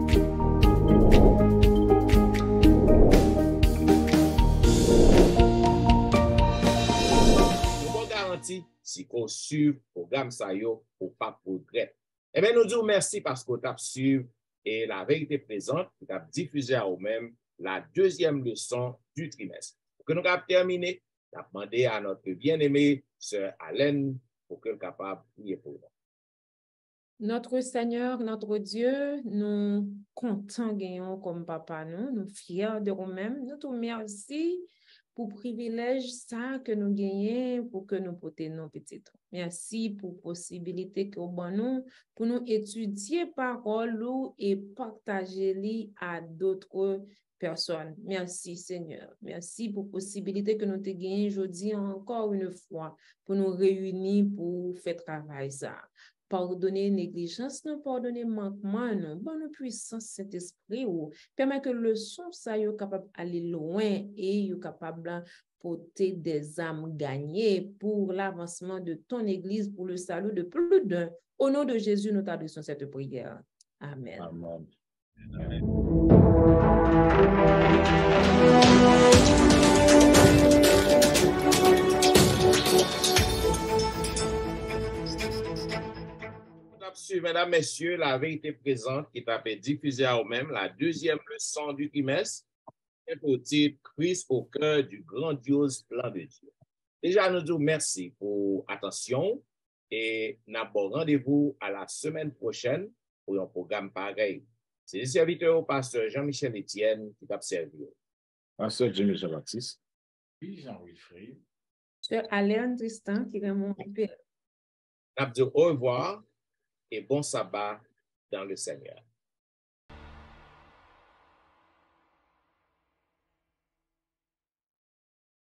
Nous avons garanti si qu'on suit le programme ça pour pas progrès. Eh bien, nous disons merci parce qu'on t'a suivi et la vérité présente, qui a diffusé à vous-même la deuxième leçon du trimestre. Pour que nous avons terminé, on a demandé à notre bien-aimée sœur Alain pour qu'elle soit capable de prier pour nous. Notre Seigneur, notre Dieu, nous comptons gagnons comme papa, nous fiers de nous-mêmes, nous te remercions pour le privilège ça que nous gagnons pour que nous portions nos petits. Merci pour la possibilité que nous pour nous étudier parole et partager les à d'autres personnes. Merci, Seigneur. Merci pour la possibilité que nous te gagnons aujourd'hui encore une fois pour nous réunir pour faire travail ça. Pardonner négligence, nous pardonner manquement, nous bonne puissance Saint-Esprit ou permet que le son ça est capable d'aller loin et est capable de porter des âmes gagnées pour l'avancement de ton Église, pour le salut de plus d'un. Au nom de Jésus, nous t'adressons cette prière. Amen. Amen. Mesdames, Messieurs, la vérité présente qui t'a fait diffuser à vous-même la deuxième leçon du trimestre est au titre Christ au cœur du grandiose plan de Dieu. Déjà, nous disons merci pour l'attention et nous avons rendez-vous à la semaine prochaine pour un programme pareil. C'est le serviteur au pasteur Jean-Michel Etienne qui t'a servi. Pasteur Jimmy Jean-Baptiste. Puis Jean-Wilfrid. Sœur Alain Tristan qui est mon père. Nous disons au revoir et bon sabbat dans le Seigneur.